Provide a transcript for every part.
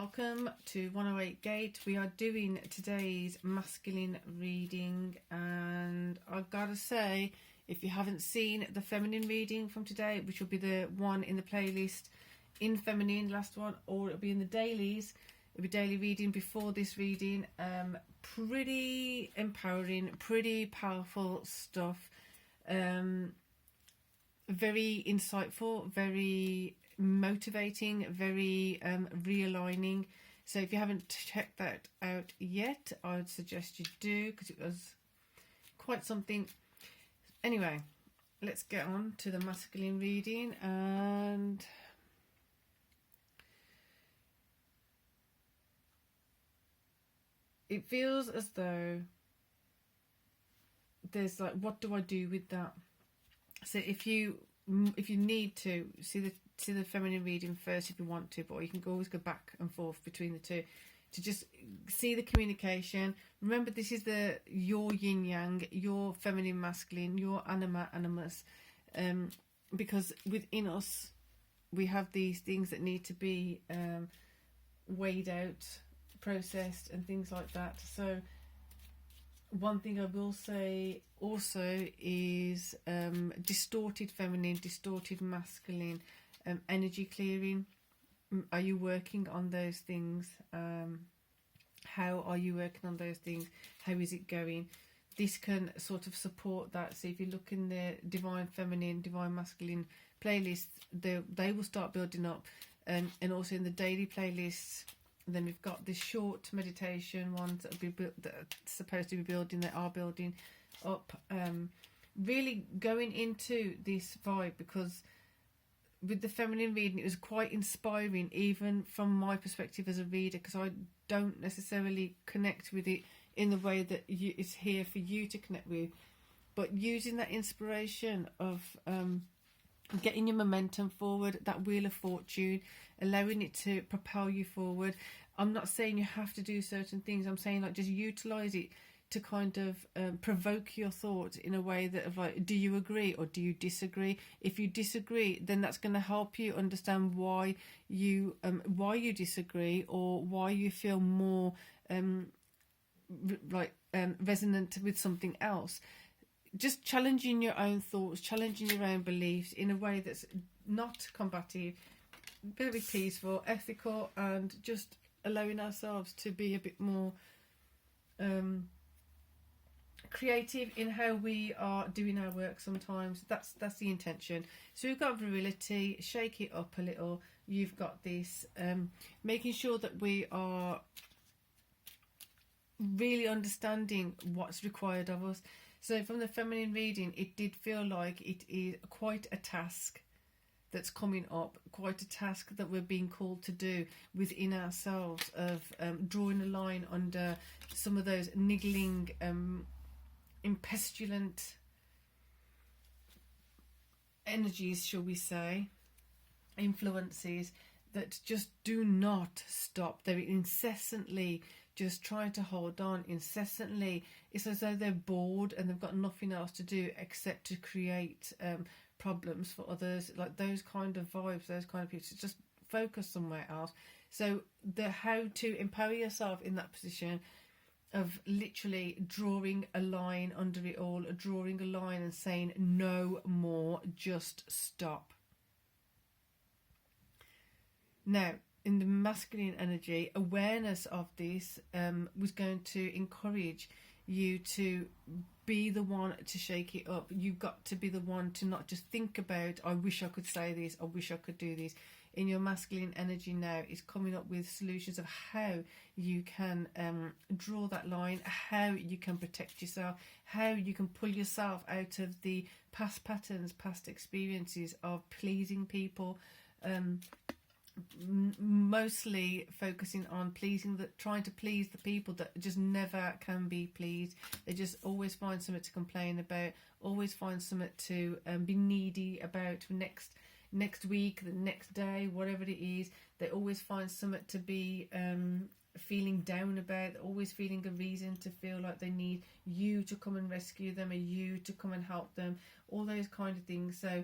welcome to 108 Gate. We are doing today's masculine reading, and I've got to say, if you haven't seen the feminine reading from today, which will be the one in the playlist in feminine, last one, or it'll be in the dailies, it'll be daily reading before this reading. Pretty empowering, pretty powerful stuff, very insightful, very motivating, very realigning. So if you haven't checked that out yet, I would suggest you do, because it was quite something. Anyway, let's get on to the masculine reading. And it feels as though there's like, what do I do with that? So if you need to see the feminine reading first if you want to, but you can always go back and forth between the two to just see the communication. Remember, this is your yin yang, your feminine masculine, your anima animus, because within us we have these things that need to be weighed out, processed, and things like that. So one thing I will say also is distorted feminine, distorted masculine, energy clearing. Are you working on those things? How are you working on those things? How is it going? This can sort of support that. So if you look in the divine feminine, divine masculine playlist, they will start building up, and also in the daily playlists. Then we've got the short meditation ones that are supposed to be building, that are building up. Really going into this vibe, because with the feminine reading, it was quite inspiring, even from my perspective as a reader, because I don't necessarily connect with it in the way that it's here for you to connect with. But using that inspiration of getting your momentum forward, that wheel of fortune, allowing it to propel you forward. I'm not saying you have to do certain things. I'm saying, like, just utilize it to kind of provoke your thoughts in a way that of like, do you agree or do you disagree? If you disagree, then that's going to help you understand why you disagree, or why you feel more resonant with something else. Just challenging your own thoughts, challenging your own beliefs in a way that's not combative, very peaceful, ethical, and just allowing ourselves to be a bit more creative in how we are doing our work sometimes. That's the intention. So we've got virility, shake it up a little. You've got this, making sure that we are really understanding what's required of us. So from the feminine reading, it did feel like it is quite a task that's coming up, quite a task that we're being called to do within ourselves, of drawing a line under some of those niggling, impestulant energies, shall we say, influences that just do not stop. They're incessantly just trying to hold on, incessantly. It's as though they're bored and they've got nothing else to do except to create problems for others, like those kind of vibes, those kind of people. Just focus somewhere else. So how to empower yourself in that position of literally drawing a line under it all, drawing a line and saying no more, just stop. Now, in the masculine energy, awareness of this was going to encourage you to be the one to shake it up. You've got to be the one to not just think about, I wish I could say this, I wish I could do this. In your masculine energy now is coming up with solutions of how you can draw that line, how you can protect yourself, how you can pull yourself out of the past patterns, past experiences of pleasing people, mostly focusing on trying to please the people that just never can be pleased. They just always find something to complain about, always find something to be needy about next week, the next day, whatever it is. They always find something to be feeling down about. They're always feeling a reason to feel like they need you to come and rescue them, or you to come and help them, all those kind of things. So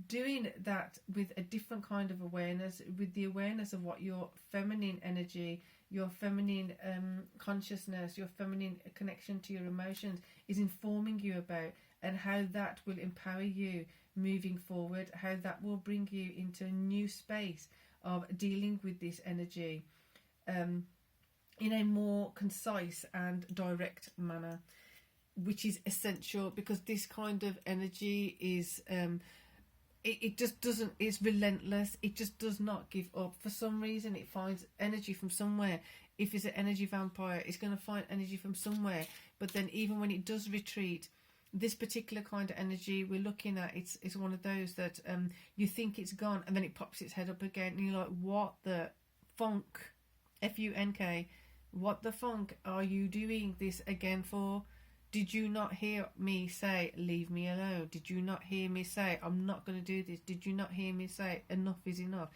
doing that with a different kind of awareness, with the awareness of what your feminine energy, your feminine consciousness, your feminine connection to your emotions is informing you about, and how that will empower you moving forward, how that will bring you into a new space of dealing with this energy in a more concise and direct manner, which is essential, because this kind of energy is it just doesn't, it's relentless. It just does not give up. For some reason it finds energy from somewhere. If it's an energy vampire, it's going to find energy from somewhere. But then even when it does retreat, this particular kind of energy we're looking at, it's one of those that you think it's gone, and then it pops its head up again, and you're like, what the funk, F-U-N-K, what the funk are you doing this again for? Did you not hear me say, leave me alone? Did you not hear me say, I'm not going to do this? Did you not hear me say, enough is enough?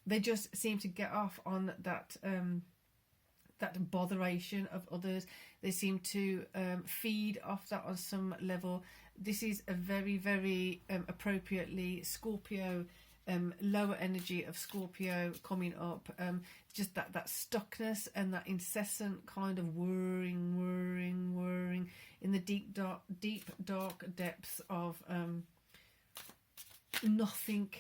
They just seem to get off on that that botheration of others. They seem to feed off that on some level. This is a very, very appropriately Scorpio, lower energy of Scorpio coming up. Just that stuckness and that incessant kind of whirring in the deep dark depths of nothing.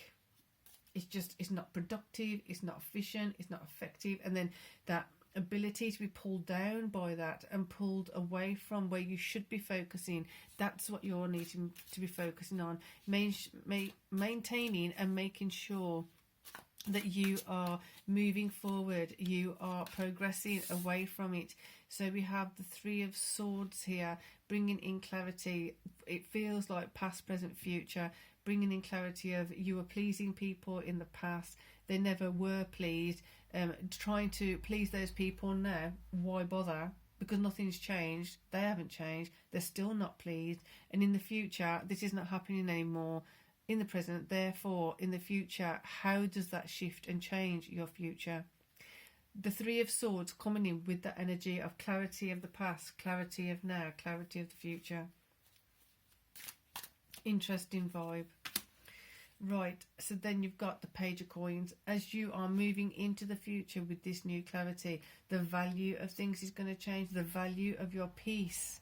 It's not productive, it's not efficient, it's not effective. And then that ability to be pulled down by that and pulled away from where you should be focusing, that's what you're needing to be focusing on. Maintaining and making sure that you are moving forward, you are progressing away from it. So we have the Three of Swords here, bringing in clarity. It feels like past, present, future, bringing in clarity of you were pleasing people in the past, they never were pleased. Trying to please those people now, why bother? Because nothing's changed. They haven't changed. They're still not pleased. And in the future, this is not happening anymore. In the present, therefore, in the future, how does that shift and change your future? The Three of Swords coming in with that energy of clarity of the past, clarity of now, clarity of the future. Interesting vibe. Right, so then you've got the Page of Coins. As you are moving into the future with this new clarity, the value of things is going to change. The value of your peace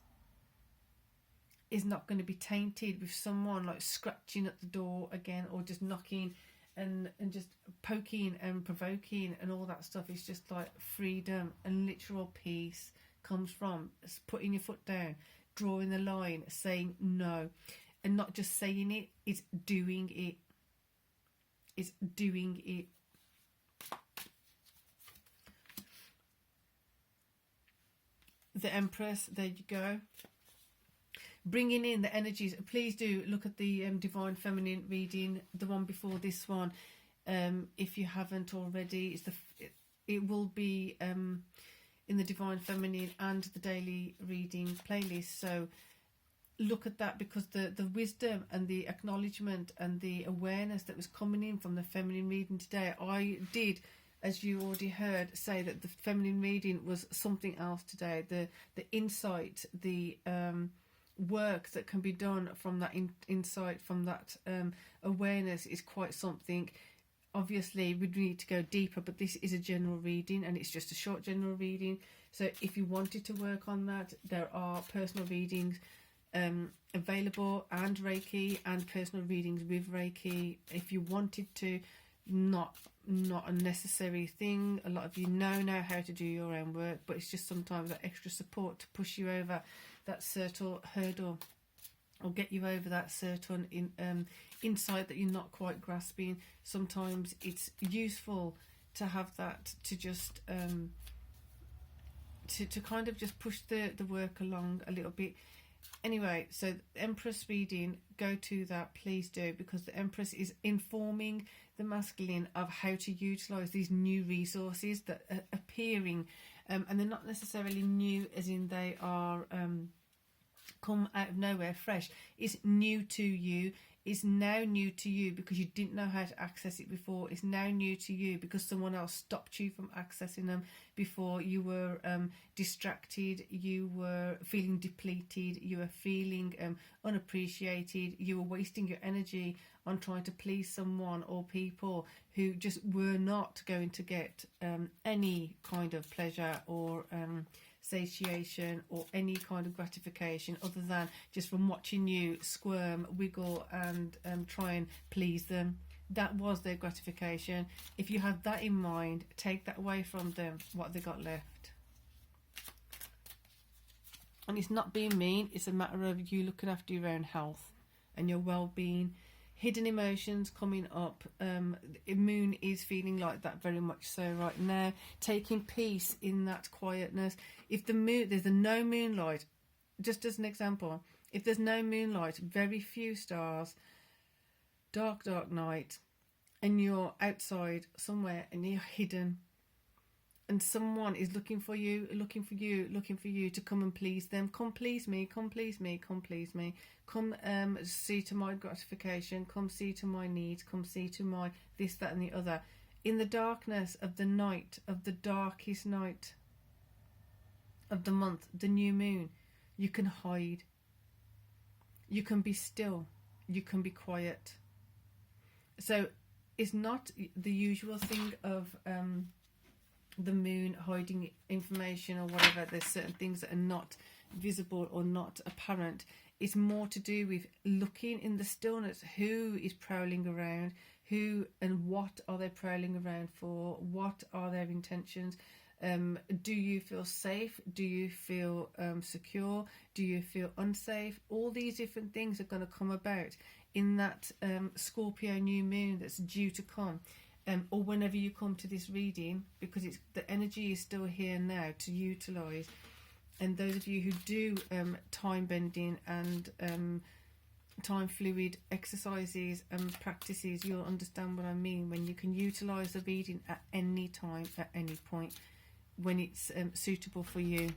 is not going to be tainted with someone like scratching at the door again, or just knocking and just poking and provoking and all that stuff. It's just like freedom and literal peace comes from putting your foot down, drawing the line, saying no. And not just saying it, it's doing it. It's doing it. The Empress, there you go. Bringing in the energies. Please do look at the Divine Feminine reading, the one before this one. If you haven't already, it will be in the Divine Feminine and the daily reading playlist. So look at that, because the wisdom and the acknowledgement and the awareness that was coming in from the feminine reading today, I did, as you already heard, say that the feminine reading was something else today. The insight, the work that can be done from that insight, from that awareness is quite something. Obviously we need to go deeper, but this is a general reading and it's just a short general reading. So if you wanted to work on that, there are personal readings available, and Reiki, and personal readings with Reiki. If you wanted to, not a necessary thing. A lot of you know how to do your own work, but it's just sometimes that extra support to push you over that certain hurdle, or get you over that certain insight that you're not quite grasping. Sometimes it's useful to have that, to just to kind of just push the work along a little bit. Anyway, so the Empress reading, go to that, please do, because the Empress is informing the masculine of how to utilise these new resources that are appearing, and they're not necessarily new as in they are come out of nowhere fresh. It's new to you. is now new to you because you didn't know how to access it before. It's now new to you because someone else stopped you from accessing them before. You were distracted, you were feeling depleted, you were feeling unappreciated, you were wasting your energy on trying to please someone or people who just were not going to get any kind of pleasure or satiation or any kind of gratification other than just from watching you squirm, wiggle and try and please them. That was their gratification. If you have that in mind, take that away from them, what they got left. And it's not being mean, it's a matter of you looking after your own health and your well-being. Hidden emotions coming up. Moon is feeling like that very much so right now. Taking peace in that quietness. If there's no moonlight, just as an example, if there's no moonlight, very few stars, dark night, and you're outside somewhere and you're hidden, and someone is looking for you to come and please them. Come please me, come please me, come please me. Come see to my gratification, come see to my needs, come see to my this, that and the other. In the darkness of the night, of the darkest night of the month, the new moon, you can hide. You can be still. You can be quiet. So it's not the usual thing of the moon hiding information or whatever. There's certain things that are not visible or not apparent. It's more to do with looking in the stillness. Who is prowling around? Who and what are they prowling around for? What are their intentions? Do you feel safe? Do you feel secure? Do you feel unsafe? All these different things are going to come about in that Scorpio new moon that's due to come. Or whenever you come to this reading, because it's the energy is still here now to utilise. And those of you who do time bending and time fluid exercises and practices, you'll understand what I mean when you can utilise the reading at any time, at any point, when it's suitable for you.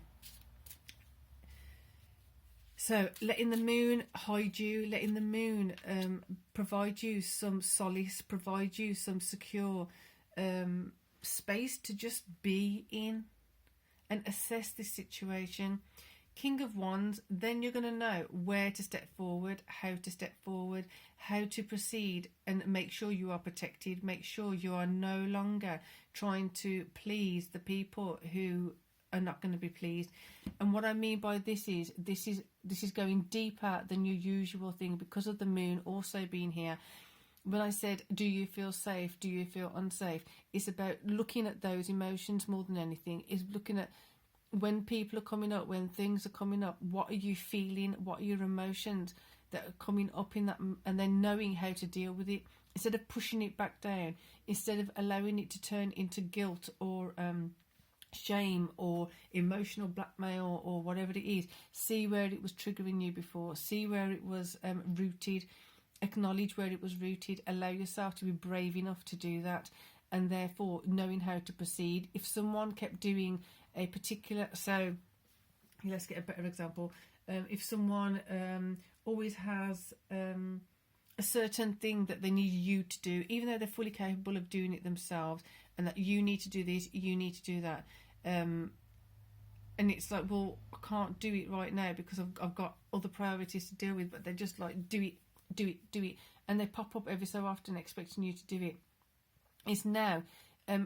So letting the moon hide you, letting the moon provide you some solace, provide you some secure space to just be in and assess this situation. King of Wands, then you're going to know where to step forward, how to step forward, how to proceed and make sure you are protected, make sure you are no longer trying to please the people who are not going to be pleased. And what I mean by this is going deeper than your usual thing because of the moon also being here. When I said, do you feel safe? Do you feel unsafe? It's about looking at those emotions more than anything. It's looking at when people are coming up, when things are coming up, what are you feeling? What are your emotions that are coming up in that? And then knowing how to deal with it. Instead of pushing it back down, instead of allowing it to turn into guilt or shame or emotional blackmail or whatever it is, see where it was triggering you before, see where it was rooted, acknowledge where it was rooted, allow yourself to be brave enough to do that, and therefore knowing how to proceed. If someone kept doing a particular, so let's get a better example, if someone always has a certain thing that they need you to do, even though they're fully capable of doing it themselves, and that you need to do this, you need to do that, and it's like, well, I can't do it right now because I've got other priorities to deal with, but they're just like, do it, and they pop up every so often expecting you to do it. It's now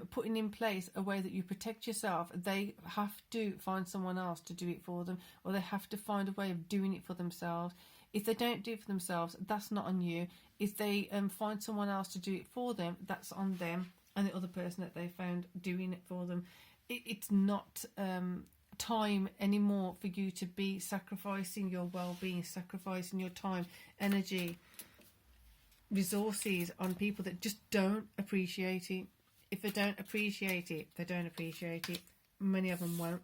putting in place a way that you protect yourself. They have to find someone else to do it for them, or they have to find a way of doing it for themselves. If they don't do it for themselves, that's not on you. If they find someone else to do it for them, that's on them and the other person that they found doing it for them. It's not time anymore for you to be sacrificing your well-being, sacrificing your time, energy, resources on people that just don't appreciate it. If they don't appreciate it, they don't appreciate it. Many of them won't.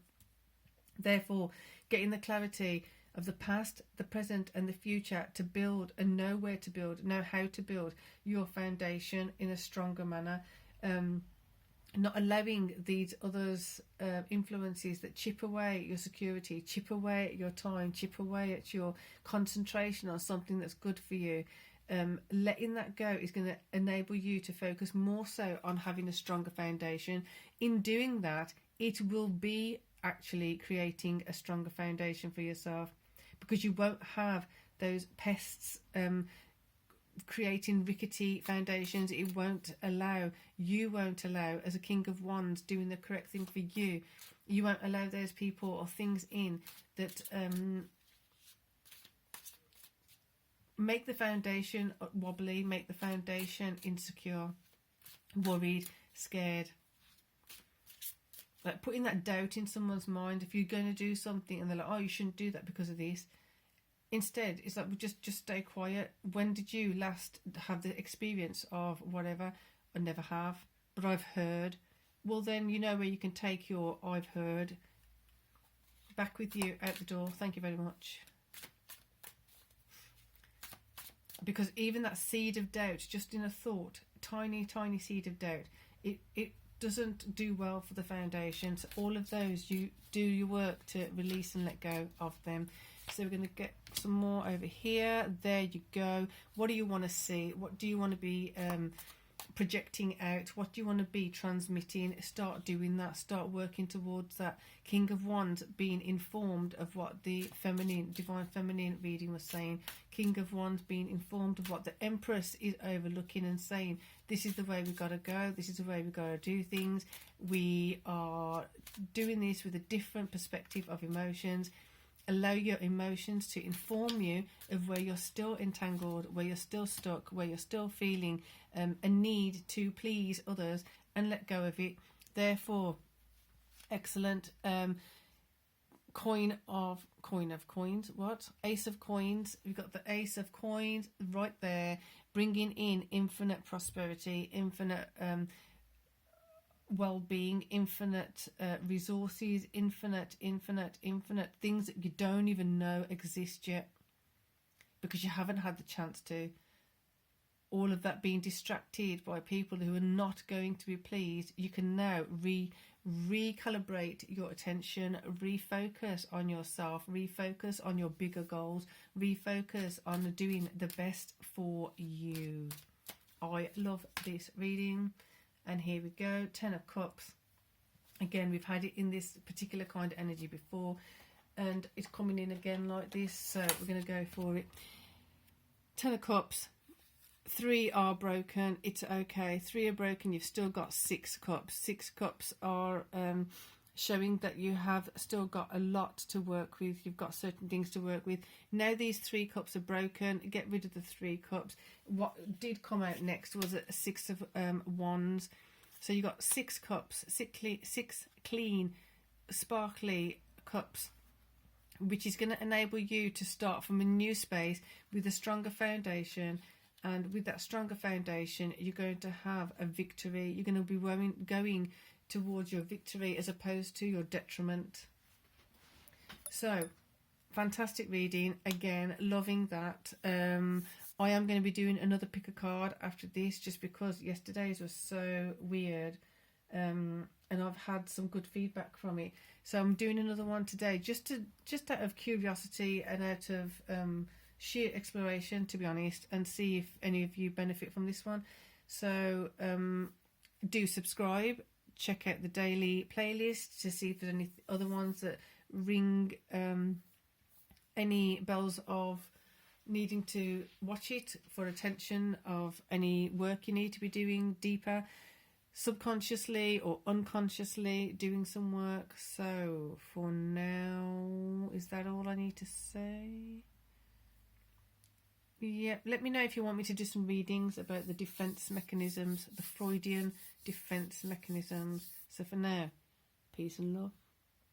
Therefore, getting the clarity of the past, the present and the future to build and know where to build, know how to build your foundation in a stronger manner. Not allowing these others influences that chip away at your security, chip away at your time, chip away at your concentration on something that's good for you. letting that go is going to enable you to focus more so on having a stronger foundation. In doing that, it will be actually creating a stronger foundation for yourself, because you won't have those pests creating rickety foundations. You won't allow, as a King of Wands doing the correct thing for you, you won't allow those people or things in that make the foundation wobbly, make the foundation insecure, worried, scared. Like putting that doubt in someone's mind. If you're going to do something and they're like, oh, you shouldn't do that because of this. Instead, it's like, well, just stay quiet. When did you last have the experience of whatever? I never have, but I've heard. Well, then you know where you can take your I've heard back with you out the door. Thank you very much. Because even that seed of doubt, just in a thought, tiny seed of doubt, it doesn't do well for the foundations. All of those, you do your work to release and let go of them. So we're going to get some more over here. There you go. What do you want to see? What do you want to be projecting out? What do you want to be transmitting? Start doing that. Start working towards that. King of Wands being informed of what the feminine, divine feminine reading was saying. King of Wands being informed of what the Empress is overlooking and saying, this is the way we've got to go. This is the way we've got to do things. We are doing this with a different perspective of emotions. Allow your emotions to inform you of where you're still entangled, where you're still stuck, where you're still feeling a need to please others, and let go of it. Therefore, excellent. Coin of coins. What? Ace of coins. We've got the Ace of coins right there, bringing in infinite prosperity, infinite well-being, infinite resources, infinite things that you don't even know exist yet because you haven't had the chance to. All of that being distracted by people who are not going to be pleased, you can now recalibrate your attention, refocus on yourself, refocus on your bigger goals, refocus on doing the best for you. I love this reading. And here we go, 10 of Cups. Again, we've had it in this particular kind of energy before, and it's coming in again like this, so we're going to go for it. 10 of Cups. 3 are broken. It's okay. 3 are broken. You've still got 6 cups. 6 cups are showing that you have still got a lot to work with. You've got certain things to work with. Now these 3 cups are broken. Get rid of the 3 cups. What did come out next was a 6 of wands. So you got 6 cups, 6 clean, sparkly cups, which is going to enable you to start from a new space with a stronger foundation. And with that stronger foundation, you're going to have a victory. You're going to be going towards your victory as opposed to your detriment. So, fantastic reading. Again, loving that. I am going to be doing another pick a card after this, just because yesterday's was so weird. And I've had some good feedback from it. So I'm doing another one today, just out of curiosity and out of sheer exploration, to be honest, and see if any of you benefit from this one. So do subscribe, check out the daily playlist to see if there's any other ones that ring any bells of needing to watch it for attention, of any work you need to be doing deeper, subconsciously or unconsciously doing some work. So for now, is that all I need to say? Yeah, let me know if you want me to do some readings about the defense mechanisms, the Freudian defense mechanisms. So for now, peace and love.